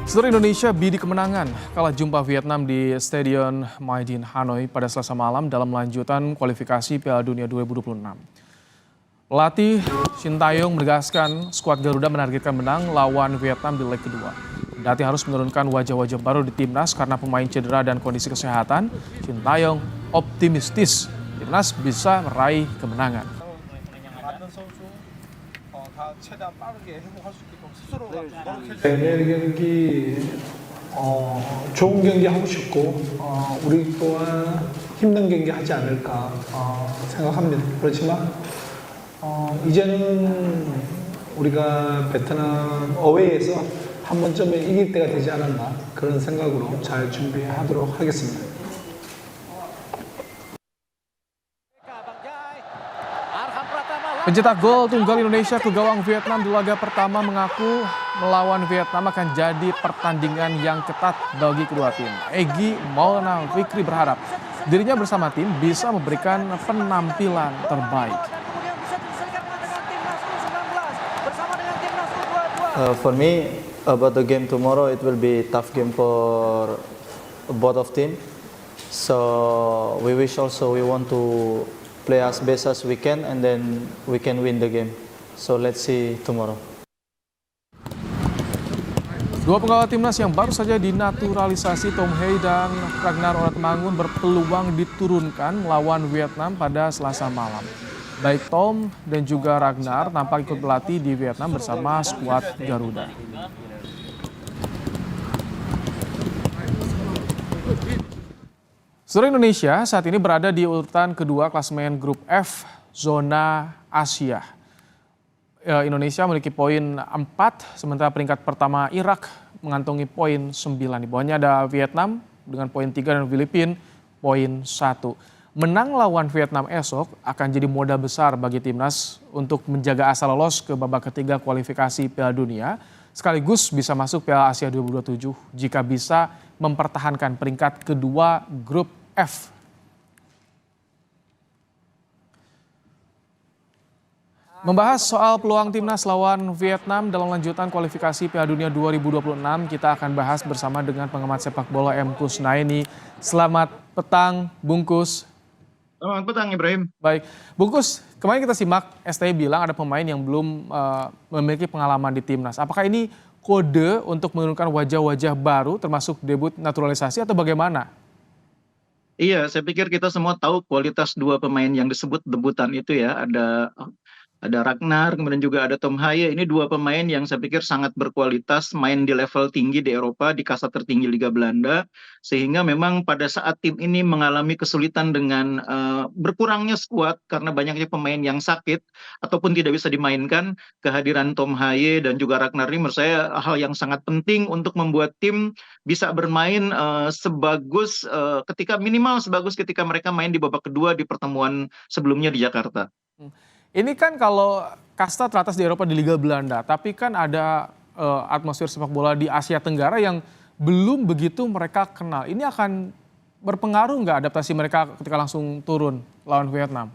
Seluruh Indonesia bidik kemenangan kalah jumpa Vietnam di Stadion My Dinh Hanoi pada Selasa malam dalam lanjutan kualifikasi Piala Dunia 2026. Pelatih Shin Tae-yong menegaskan skuad Garuda menargetkan menang lawan Vietnam di leg kedua. Kendati harus menurunkan wajah-wajah baru di timnas karena pemain cedera dan kondisi kesehatan, Shin Tae-yong optimistis timnas bisa meraih kemenangan. 내일 경기 좋은 경기 하고 싶고 우리 또한 힘든 경기 하지 않을까 생각합니다. 그렇지만 이제는 우리가 베트남 어웨이에서 한 번쯤에 이길 때가 되지 않았나 그런 생각으로 잘 준비하도록 하겠습니다. Pencetak gol tunggal Indonesia ke gawang Vietnam di laga pertama mengaku melawan Vietnam akan jadi pertandingan yang ketat bagi kedua tim. Egy Maulana Fikri berharap dirinya bersama tim bisa memberikan penampilan terbaik. For me, about the game tomorrow, it will be a tough game for both of team. So we want to play as best as we can, and then we can win the game. So let's see tomorrow. Dua pengawal timnas yang baru saja dinaturalisasi Tom Hae dan Ragnar Oratmangun berpeluang diturunkan melawan Vietnam pada Selasa malam. Baik Tom dan juga Ragnar tampak ikut berlatih di Vietnam bersama skuad Garuda. Seluruh Indonesia saat ini berada di urutan kedua klasemen grup F zona Asia. Indonesia memiliki poin 4, sementara peringkat pertama Irak mengantongi poin 9. Di bawahnya ada Vietnam dengan poin 3 dan Filipina poin 1. Menang lawan Vietnam esok akan jadi modal besar bagi timnas untuk menjaga asa lolos ke babak ketiga kualifikasi Piala Dunia, sekaligus bisa masuk Piala Asia 2027 jika bisa mempertahankan peringkat kedua grup F. Membahas soal peluang timnas lawan Vietnam dalam lanjutan kualifikasi Piala Dunia 2026, kita akan bahas bersama dengan pengamat sepak bola M. Kusnaini. Selamat petang, Bungkus. Selamat petang, Ibrahim. Baik, Bungkus, kemarin kita simak STI bilang ada pemain yang belum memiliki pengalaman di timnas. Apakah ini kode untuk menurunkan wajah-wajah baru termasuk debut naturalisasi atau bagaimana? Iya, saya pikir kita semua tahu kualitas dua pemain yang disebut debutan itu ya. Ada Ragnar, kemudian juga ada Tom Haye. Ini dua pemain yang saya pikir sangat berkualitas, main di level tinggi di Eropa, di kasta tertinggi Liga Belanda. Sehingga memang pada saat tim ini mengalami kesulitan dengan berkurangnya skuad karena banyaknya pemain yang sakit ataupun tidak bisa dimainkan, kehadiran Tom Haye dan juga Ragnar ini menurut saya hal yang sangat penting untuk membuat tim bisa bermain minimal sebagus ketika mereka main di babak kedua di pertemuan sebelumnya di Jakarta. Ini kan kalau kasta teratas di Eropa di Liga Belanda, tapi kan ada atmosfer sepak bola di Asia Tenggara yang belum begitu mereka kenal. Ini akan berpengaruh nggak adaptasi mereka ketika langsung turun lawan Vietnam?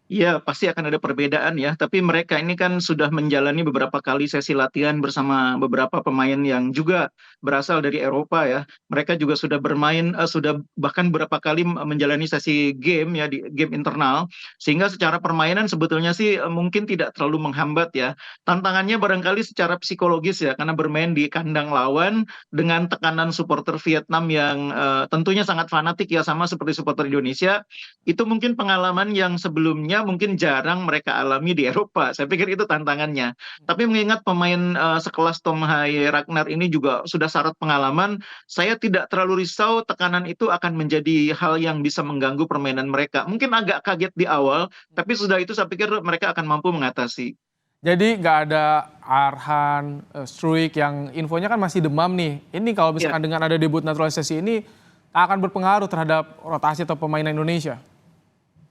Iya, pasti akan ada perbedaan ya. Tapi mereka ini kan sudah menjalani beberapa kali sesi latihan bersama beberapa pemain yang juga berasal dari Eropa ya. Mereka juga sudah bermain, sudah bahkan beberapa kali menjalani sesi game ya, di game internal. Sehingga secara permainan sebetulnya sih mungkin tidak terlalu menghambat ya. Tantangannya barangkali secara psikologis ya, karena bermain di kandang lawan dengan tekanan supporter Vietnam yang tentunya sangat fanatik ya, sama seperti supporter Indonesia. Itu mungkin pengalaman yang sebelumnya mungkin jarang mereka alami di Eropa. Saya pikir itu tantangannya. Tapi mengingat pemain sekelas Tom Haye, Ragnar ini juga sudah syarat pengalaman, saya tidak terlalu risau tekanan itu akan menjadi hal yang bisa mengganggu permainan mereka. Mungkin agak kaget di awal, tapi sudah itu saya pikir mereka akan mampu mengatasi. Jadi nggak ada Arhan, Struik yang infonya kan masih demam nih. Ini kalau misalkan dengan ada debut naturalisasi ini akan berpengaruh terhadap rotasi atau pemain Indonesia?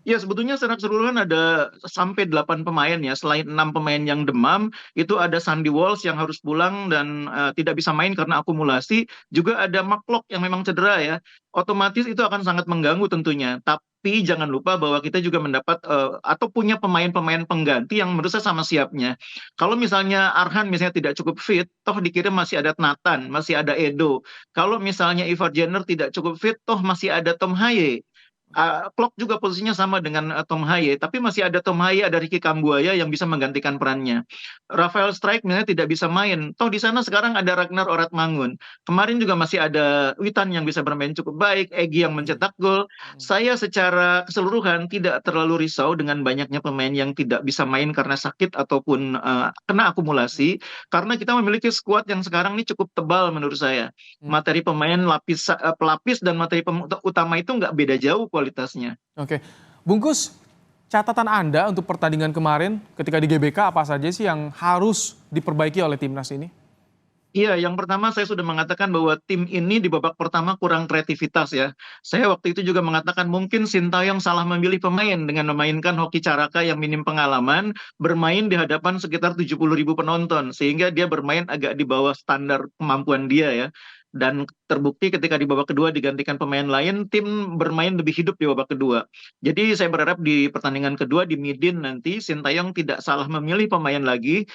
Ya, sebetulnya secara keseluruhan ada sampai 8 pemain ya. Selain 6 pemain yang demam, itu ada Sandy Walsh yang harus pulang dan tidak bisa main karena akumulasi. Juga ada Mark Locke yang memang cedera ya. Otomatis itu akan sangat mengganggu tentunya. Tapi jangan lupa bahwa kita juga mendapat atau punya pemain-pemain pengganti yang menurut saya sama siapnya. Kalau misalnya Arhan misalnya tidak cukup fit, toh dikirim masih ada Nathan, masih ada Edo. Kalau misalnya Ivar Jenner tidak cukup fit, toh masih ada Tom Haye. Klok juga posisinya sama dengan Tom Haye, tapi masih ada Tom Haye, ada Ricky Kambuaya yang bisa menggantikan perannya. Rafael Strijk misalnya tidak bisa main. Toh di sana sekarang ada Ragnar Oratmangun. Kemarin juga masih ada Witan yang bisa bermain cukup baik, Egy yang mencetak gol. Saya secara keseluruhan tidak terlalu risau dengan banyaknya pemain yang tidak bisa main karena sakit ataupun kena akumulasi, karena kita memiliki skuad yang sekarang ini cukup tebal menurut saya. Materi pemain pelapis dan materi utama itu nggak beda jauh kualitasnya. Oke, Bungkus, catatan Anda untuk pertandingan kemarin ketika di GBK apa saja sih yang harus diperbaiki oleh timnas ini? Iya, yang pertama saya sudah mengatakan bahwa tim ini di babak pertama kurang kreativitas ya. Saya waktu itu juga mengatakan mungkin Sintayong salah memilih pemain dengan memainkan Hoki Caraka yang minim pengalaman, bermain di hadapan sekitar 70.000 penonton, sehingga dia bermain agak di bawah standar kemampuan dia ya. Dan terbukti ketika di babak kedua digantikan pemain lain, tim bermain lebih hidup di babak kedua. Jadi saya berharap di pertandingan kedua di Midin nanti Sintayong tidak salah memilih pemain lagi.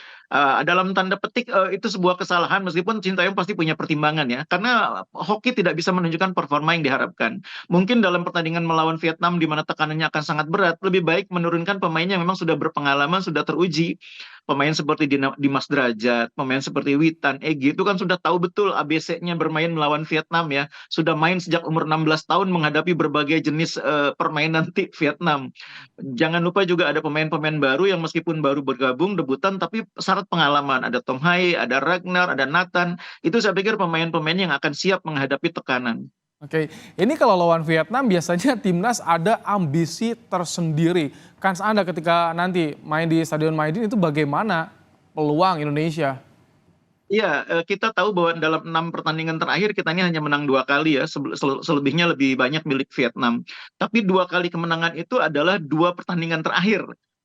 Dalam tanda petik itu sebuah kesalahan, meskipun Sintayong pasti punya pertimbangan ya, karena Hoki tidak bisa menunjukkan performa yang diharapkan. Mungkin dalam pertandingan melawan Vietnam di mana tekanannya akan sangat berat, lebih baik menurunkan pemain yang memang sudah berpengalaman, sudah teruji. Pemain seperti Dimas Derajat, pemain seperti Witan, Egy itu kan sudah tahu betul ABC-nya bermain melawan Vietnam ya. Sudah main sejak umur 16 tahun menghadapi berbagai jenis permainan Vietnam. Jangan lupa juga ada pemain-pemain baru yang meskipun baru bergabung debutan tapi syarat pengalaman. Ada Tom Haye, ada Ragnar, ada Nathan. Itu saya pikir pemain-pemain yang akan siap menghadapi tekanan. Oke, ini kalau lawan Vietnam biasanya timnas ada ambisi tersendiri. Kans Anda ketika nanti main di Stadion Maidin itu bagaimana peluang Indonesia? Iya, kita tahu bahwa dalam 6 pertandingan terakhir kita ini hanya menang 2 kali ya, selebihnya lebih banyak milik Vietnam. Tapi 2 kali kemenangan itu adalah 2 pertandingan terakhir.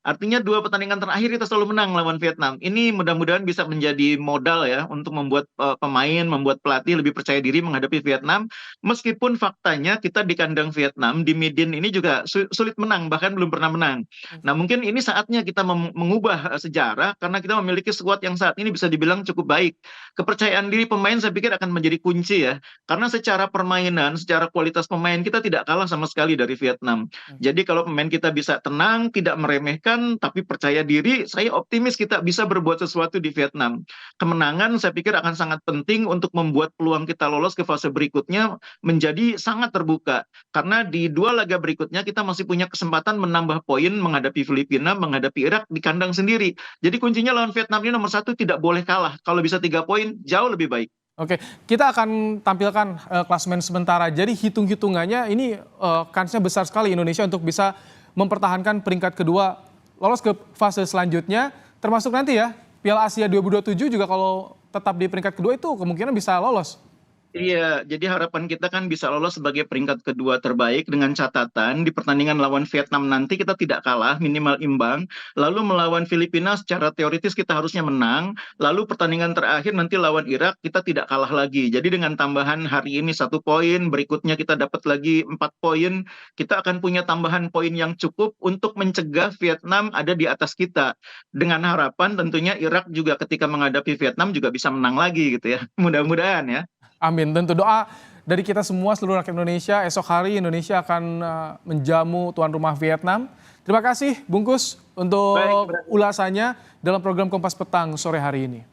Artinya 2 pertandingan terakhir kita selalu menang lawan Vietnam. Ini mudah-mudahan bisa menjadi modal ya untuk membuat pemain, membuat pelatih lebih percaya diri menghadapi Vietnam. Meskipun faktanya kita di kandang Vietnam, di Midin ini juga sulit menang, bahkan belum pernah menang. Nah mungkin ini saatnya kita mengubah sejarah karena kita memiliki skuad yang saat ini bisa dibilang cukup baik. Kepercayaan diri pemain saya pikir akan menjadi kunci ya. Karena secara permainan, secara kualitas pemain kita tidak kalah sama sekali dari Vietnam. Jadi kalau pemain kita bisa tenang, tidak meremehkan, tapi percaya diri, saya optimis kita bisa berbuat sesuatu di Vietnam. Kemenangan saya pikir akan sangat penting untuk membuat peluang kita lolos ke fase berikutnya menjadi sangat terbuka. Karena di 2 laga berikutnya kita masih punya kesempatan menambah poin menghadapi Filipina, menghadapi Irak di kandang sendiri. Jadi kuncinya lawan Vietnam ini nomor 1 tidak boleh kalah. Kalau bisa 3 poin jauh lebih baik. Oke, kita akan tampilkan klasemen sementara. Jadi hitung-hitungannya ini kansnya besar sekali Indonesia untuk bisa mempertahankan peringkat kedua, lolos ke fase selanjutnya, termasuk nanti ya Piala Asia 2027 juga kalau tetap di peringkat kedua itu kemungkinan bisa lolos. Iya, jadi harapan kita kan bisa lolos sebagai peringkat kedua terbaik dengan catatan di pertandingan lawan Vietnam nanti kita tidak kalah, minimal imbang. Lalu melawan Filipina secara teoritis kita harusnya menang. Lalu pertandingan terakhir nanti lawan Irak kita tidak kalah lagi. Jadi dengan tambahan hari ini 1 poin, berikutnya kita dapat lagi 4 poin. Kita akan punya tambahan poin yang cukup untuk mencegah Vietnam ada di atas kita. Dengan harapan tentunya Irak juga ketika menghadapi Vietnam juga bisa menang lagi gitu ya. Mudah-mudahan ya. Amin, tentu doa dari kita semua seluruh rakyat Indonesia, esok hari Indonesia akan menjamu tuan rumah Vietnam. Terima kasih Bungkus untuk ulasannya dalam program Kompas Petang sore hari ini.